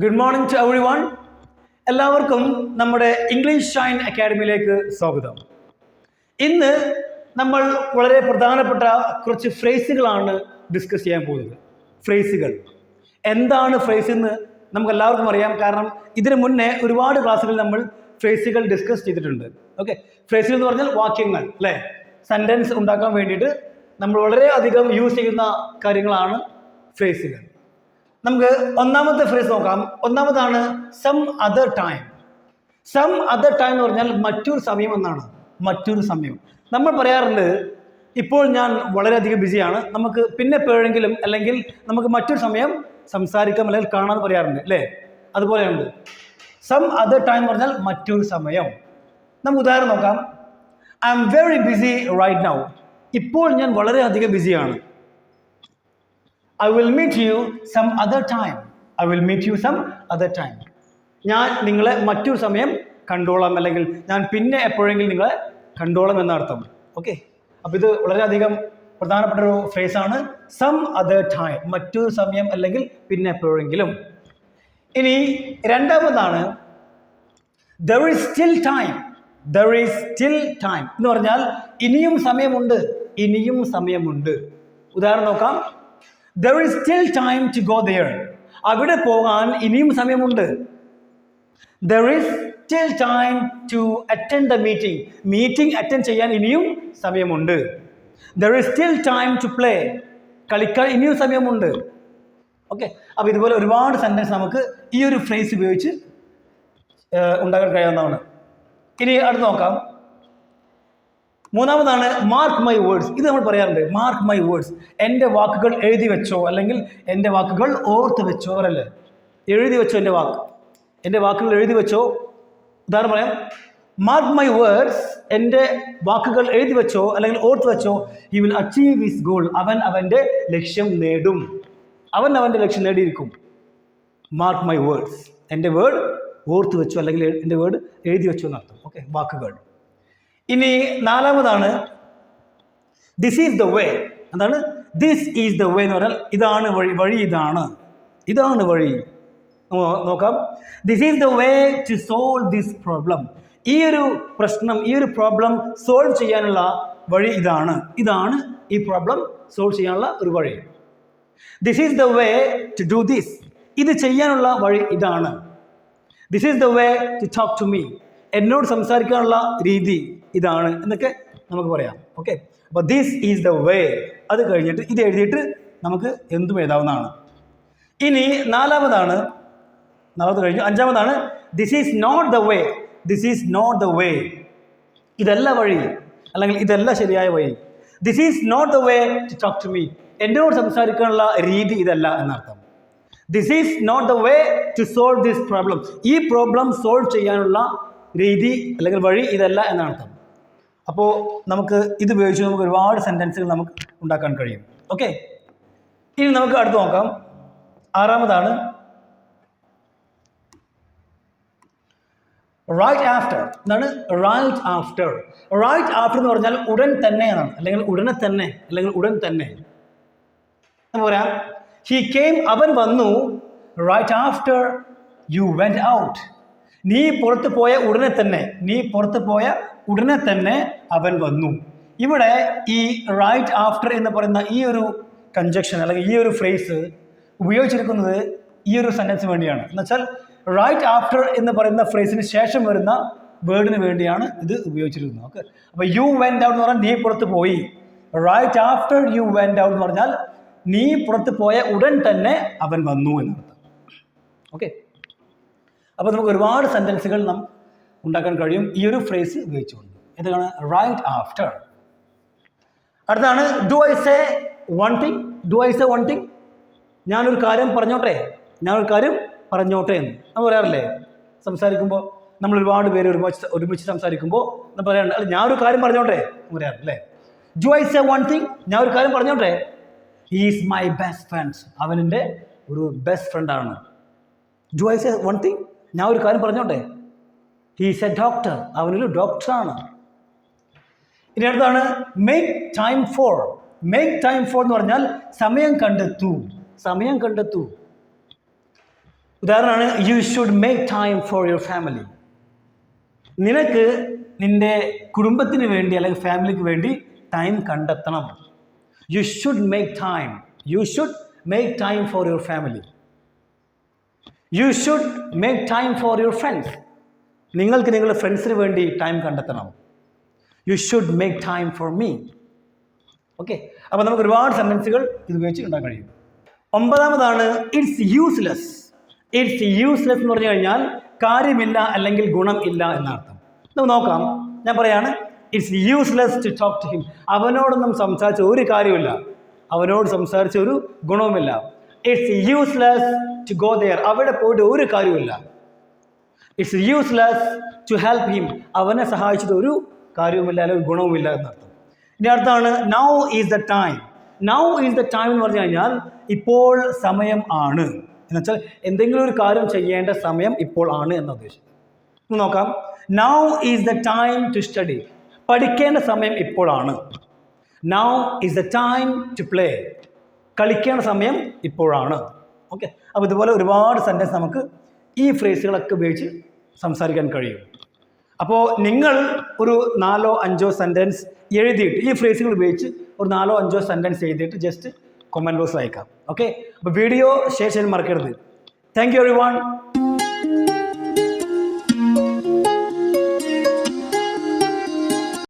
Good morning to everyone. എല്ലാവർക്കും നമ്മുടെ English Shine അക്കാഡമിയിലേക്ക് സ്വാഗതം. ഇന്ന് നമ്മൾ വളരെ പ്രധാനപ്പെട്ട കുറച്ച് ഫ്രേസുകളാണ് ഡിസ്കസ് ചെയ്യാൻ പോകുന്നത്. ഫ്രേസുകൾ എന്താണ് ഫ്രേസ് എന്ന് നമുക്ക് എല്ലാവർക്കും അറിയാം. കാരണം ഇതിനു മുന്നേ ഒരുപാട് ക്ലാസ്സുകളിൽ നമ്മൾ ഫ്രേസുകൾ ഡിസ്കസ് ചെയ്തിട്ടുണ്ട്. ഓക്കെ, ഫ്രേസുകൾ എന്ന് പറഞ്ഞാൽ വാക്യങ്ങൾ അല്ലേ, സെൻറ്റൻസ് ഉണ്ടാക്കാൻ വേണ്ടിയിട്ട് നമ്മൾ വളരെയധികം യൂസ് ചെയ്യുന്ന കാര്യങ്ങളാണ് ഫ്രേസുകൾ. നമുക്ക് ഒന്നാമത്തെ ഫ്രേസ് നോക്കാം. ഒന്നാമതാണ് some other time. Some other time എന്ന് പറഞ്ഞാൽ മറ്റൊരു സമയം എന്നാണ്. മറ്റൊരു സമയം നമ്മൾ പറയാറുണ്ട്, ഇപ്പോൾ ഞാൻ വളരെയധികം ബിസിയാണ്, നമുക്ക് പിന്നെ എപ്പോഴെങ്കിലും അല്ലെങ്കിൽ നമുക്ക് മറ്റൊരു സമയം സംസാരിക്കാം അല്ലെങ്കിൽ കാണാമെന്ന് പറയാറുണ്ട് അല്ലേ. അതുപോലെയുണ്ട് സം അതർ ടൈം എന്ന് പറഞ്ഞാൽ മറ്റൊരു സമയം. നമുക്ക് ഉദാഹരണം നോക്കാം. I am very busy right now. ഇപ്പോൾ ഞാൻ വളരെയധികം ബിസിയാണ്. I will meet you some other time. I will meet you some other time. ഞാൻ നിങ്ങളെ മറ്റൊരു സമയം കണ്ടോളാം, അല്ലെങ്കിൽ ഞാൻ പിന്നെ എപ്പോഴെങ്കിലും നിങ്ങളെ കണ്ടോളാം എന്നർത്ഥം. ഓക്കെ, അപ്പോൾ ഇത് വളരെയധികം പ്രധാനപ്പെട്ട ഒരു ഫ്രേസാണ്. സം അതർ ടൈം, മറ്റൊരു സമയം അല്ലെങ്കിൽ പിന്നെ എപ്പോഴെങ്കിലും. ഇനി രണ്ടാമതാണ് there is still time. There is still time എന്ന് പറഞ്ഞാൽ ഇനിയും സമയമുണ്ട്, ഇനിയും സമയമുണ്ട്. ഉദാഹരണം നോക്കാം. There is still time to go there. അവിടെ പോകാൻ ഇനിയും സമയമുണ്ട്. There is still time to attend the meeting. Meeting attend ചെയ്യാൻ ഇനിയും സമയമുണ്ട്. There is still time to play. കളിക്കാൻ ഇനിയും സമയമുണ്ട്. ഓക്കെ, അപ്പോൾ ഇതുപോലെ ഒരുപാട് സെൻറ്റൻസ് നമുക്ക് ഈ ഒരു ഫ്രേസ് ഉപയോഗിച്ച് ഉണ്ടാക്കാൻ കഴിയാവുന്നതാണ്. ഇനി അടുത്ത് നോക്കാം. മൂന്നാമതാണ് മാർക്ക് മൈ വേർഡ്സ്. ഇത് നമ്മൾ പറയാറുണ്ട്, മാർക്ക് മൈ വേർഡ്സ്. എൻ്റെ വാക്കുകൾ എഴുതി വെച്ചോ, അല്ലെങ്കിൽ എൻ്റെ വാക്കുകൾ ഓർത്ത് വെച്ചോ. അവരല്ലേ എഴുതി വെച്ചോ, എൻ്റെ വാക്കുകൾ എഴുതി വെച്ചോ. ഉദാഹരണം പറയാം. മാർക്ക് മൈ വേർഡ്സ്, എൻ്റെ വാക്കുകൾ എഴുതി വെച്ചോ അല്ലെങ്കിൽ ഓർത്ത് വെച്ചോ. He will achieve his goal. അവൻ അവൻ്റെ ലക്ഷ്യം നേടും. അവൻ അവൻ്റെ ലക്ഷ്യം നേടിയിരിക്കും. മാർക്ക് മൈ വേർഡ്സ്, എൻ്റെ വേർഡ് ഓർത്ത് വെച്ചോ അല്ലെങ്കിൽ എൻ്റെ വേർഡ് എഴുതി വെച്ചോ എന്നർത്ഥം. ഓക്കെ, വാക്കുകൾ. ഇനി നാലാമതാണ് ദിസ് ഈസ് ദ വേ. എന്താണ് ദിസ് ഈസ് ദ വേ എന്ന് പറഞ്ഞാൽ ഇതാണ് വഴി, വഴി ഇതാണ്, ഇതാണ് വഴി. നോക്കാം. This is the way to solve this problem. ഈ ഒരു പ്രശ്നം, ഈ ഒരു പ്രോബ്ലം സോൾവ് ചെയ്യാനുള്ള വഴി ഇതാണ്, ഇതാണ് ഈ പ്രോബ്ലം സോൾവ് ചെയ്യാനുള്ള ഒരു വഴി. This is the way to do this. ഇത് ചെയ്യാനുള്ള വഴി ഇതാണ്. This is the way to talk to me. എന്നോട് സംസാരിക്കാനുള്ള രീതി ഇതാണ് എന്നൊക്കെ നമുക്ക് പറയാം. ഓക്കെ, അപ്പോൾ ദിസ് ഈസ് ദ വേ. അത് കഴിഞ്ഞിട്ട് ഇത് എഴുതിയിട്ട് നമുക്ക് എന്തും എഴുതാവുന്നതാണ്. ഇനി നാലാമത് കഴിഞ്ഞു. അഞ്ചാമതാണ് this is not the way. This is not the way. ഇതല്ല വഴി, അല്ലെങ്കിൽ ഇതല്ല ശരിയായ വഴി. This is not the way to talk to me. എന്നോട് സംസാരിക്കാനുള്ള രീതി ഇതല്ല എന്നർത്ഥം. This is not the way to solve this problem. ഈ പ്രോബ്ലം സോൾവ് ചെയ്യാനുള്ള രീതി അല്ലെങ്കിൽ വഴി ഇതല്ല എന്നർത്ഥം. അപ്പോൾ നമുക്ക് ഇത് ഉപയോഗിച്ച് നമുക്ക് ഒരുപാട് സെൻറ്റൻസുകൾ നമുക്ക് ഉണ്ടാക്കാൻ കഴിയും. ഓക്കെ, ഇനി നമുക്ക് അടുത്ത് നോക്കാം. ആറാമതാണ് റൈറ്റ് ആഫ്റ്റർ. എന്താണ് റൈറ്റ് ആഫ്റ്റർ? റൈറ്റ് ആഫ്റ്റർ എന്ന് പറഞ്ഞാൽ ഉടൻ തന്നെ എന്നാണ്, അല്ലെങ്കിൽ ഉടനെ തന്നെ, അല്ലെങ്കിൽ ഉടൻ തന്നെ. നമുക്ക് പറയാം ഹി കെയിം, അവൻ വന്നു. Right after you went out. നീ പുറത്ത് പോയ ഉടനെ തന്നെ, നീ പുറത്ത് പോയ ഉടനെ തന്നെ അവൻ വന്നു. ഇവിടെ ഈ റൈറ്റ് ആഫ്റ്റർ എന്ന് പറയുന്ന ഈ ഒരു കൺജക്ഷൻ അല്ലെങ്കിൽ ഈ ഒരു ഫ്രേസ് ഉപയോഗിച്ചിരിക്കുന്നത് ഈ ഒരു സെൻറ്റൻസിന് വേണ്ടിയാണ്. എന്നുവെച്ചാൽ റൈറ്റ് ആഫ്റ്റർ എന്ന് പറയുന്ന ഫ്രേസിന് ശേഷം വരുന്ന വേർഡിന് വേണ്ടിയാണ് ഇത് ഉപയോഗിച്ചിരിക്കുന്നത്. ഓക്കെ, അപ്പോൾ യു വെന്റ് ഔട്ട് എന്ന് പറഞ്ഞാൽ നീ പുറത്ത് പോയി. Right after you went out എന്ന് പറഞ്ഞാൽ നീ പുറത്ത് പോയ ഉടൻ തന്നെ അവൻ വന്നു എന്നർത്ഥം. ഓക്കെ, അപ്പോൾ നമുക്ക് ഒരുപാട് സെൻറ്റൻസുകൾ നാം ഉണ്ടാക്കാൻ കഴിയും ഈ ഒരു ഫ്രേസ് ഉപയോഗിച്ചുകൊണ്ട്. ഇതാണ് റൈറ്റ് ആഫ്റ്റർ. അടുത്താണ് do I say one thing. Do I say one thing, ഞാനൊരു കാര്യം പറഞ്ഞോട്ടെ, ഞാനൊരു കാര്യം പറഞ്ഞോട്ടെ എന്ന് നമ്മൾ പറയാറില്ലേ. സംസാരിക്കുമ്പോൾ നമ്മൾ ഒരുപാട് പേര് ഒരുമിച്ച് സംസാരിക്കുമ്പോൾ നമ്മൾ പറയാറുണ്ട്, അല്ല ഞാനൊരു കാര്യം പറഞ്ഞോട്ടെ എന്ന് പറയാറില്ലേ. Do I say one thing, ഞാൻ ഒരു കാര്യം പറഞ്ഞോട്ടെ. He is my best friends, അവനെൻ്റെ ഒരു ബെസ്റ്റ് ഫ്രണ്ടാണ്. Do I say one thing, ഞാൻ ഒരു കാര്യം പറഞ്ഞോട്ടെ. ഹി ഈസ് എ ഡോക്ടർ, അവനൊരു ഡോക്ടറാണ്. ഇനി അടുത്താണ് make time for. Make time for എന്ന് പറഞ്ഞാൽ സമയം കണ്ടെത്തൂ, സമയം കണ്ടെത്തൂ. ഉദാഹരണമാണ് you should make time for your family. നിനക്ക് നിന്റെ കുടുംബത്തിന് വേണ്ടി അല്ലെങ്കിൽ ഫാമിലിക്ക് വേണ്ടി ടൈം കണ്ടെത്തണം. You should make time. You should make time for your family. You should make time for your friends. നിങ്ങൾക്ക് നിങ്ങളുടെ ഫ്രണ്ട്സിന് വേണ്ടി ടൈം കണ്ടെത്തണം. You should make time for me. Okay, അപ്പോൾ നമുക്ക് ഒരുപാട് സെൻറ്റൻസുകൾ ഇത് ഉപയോഗിച്ച് ഉണ്ടാക്കാൻ കഴിയും. 9ാമതാണ് ഇറ്റ്സ് യൂസ്ലെസ്. ഇറ്റ്സ് യൂസ്ലെസ് എന്ന് പറഞ്ഞു കഴിഞ്ഞാൽ കാര്യമില്ല അല്ലെങ്കിൽ ഗുണം ഇല്ല എന്നർത്ഥം. നമുക്ക് നോക്കാം. ഞാൻ പറയാണ് it's useless to talk to him. അവനോടൊന്നും സംസാരിച്ച ഒരു കാര്യമില്ല, അവനോട് സംസാരിച്ച ഒരു ഗുണവുമില്ല. It's useless to go there. അവിടെ പോയിട്ട് ഒരു കാര്യമില്ല. It's useless to help him. അവനെ സഹായിച്ചിട്ട് ഒരു കാര്യവുമില്ല അല്ലെങ്കിൽ ഗുണവുമില്ല എന്നർത്ഥം. ഇനി അടുത്താണ് now is the time. Now is the time എന്ന് പറഞ്ഞു കഴിഞ്ഞാൽ ഇപ്പോൾ സമയം ആണ് എന്ന് വെച്ചാൽ എന്തെങ്കിലും ഒരു കാര്യം ചെയ്യേണ്ട സമയം ഇപ്പോൾ ആണ് എന്ന ഉദ്ദേശം. നോക്കാം. Now is the time to study. പഠിക്കേണ്ട സമയം ഇപ്പോഴാണ്. Now is the time to play. കളിക്കേണ്ട സമയം ഇപ്പോഴാണ്. ഓക്കെ, അപ്പോൾ ഇതുപോലെ ഒരുപാട് സെൻറ്റൻസ് നമുക്ക് ഈ ഫ്രേസുകളൊക്കെ ഉപയോഗിച്ച് സംസാരിക്കാൻ കഴിയും. അപ്പോൾ നിങ്ങൾ ഒരു 4ഓ 5ഓ സെൻറ്റൻസ് എഴുതിയിട്ട് ഈ ഫ്രേസുകൾ ഉപയോഗിച്ച് ഒരു 4ഓ 5ഓ സെൻറ്റൻസ് എഴുതിയിട്ട് ജസ്റ്റ് കമൻറ്റ് ബോക്സിൽ അയക്കാം. ഓക്കെ, അപ്പോൾ വീഡിയോ ഷെയർ ചെയ്യാൻ മറക്കരുത്. Thank you everyone.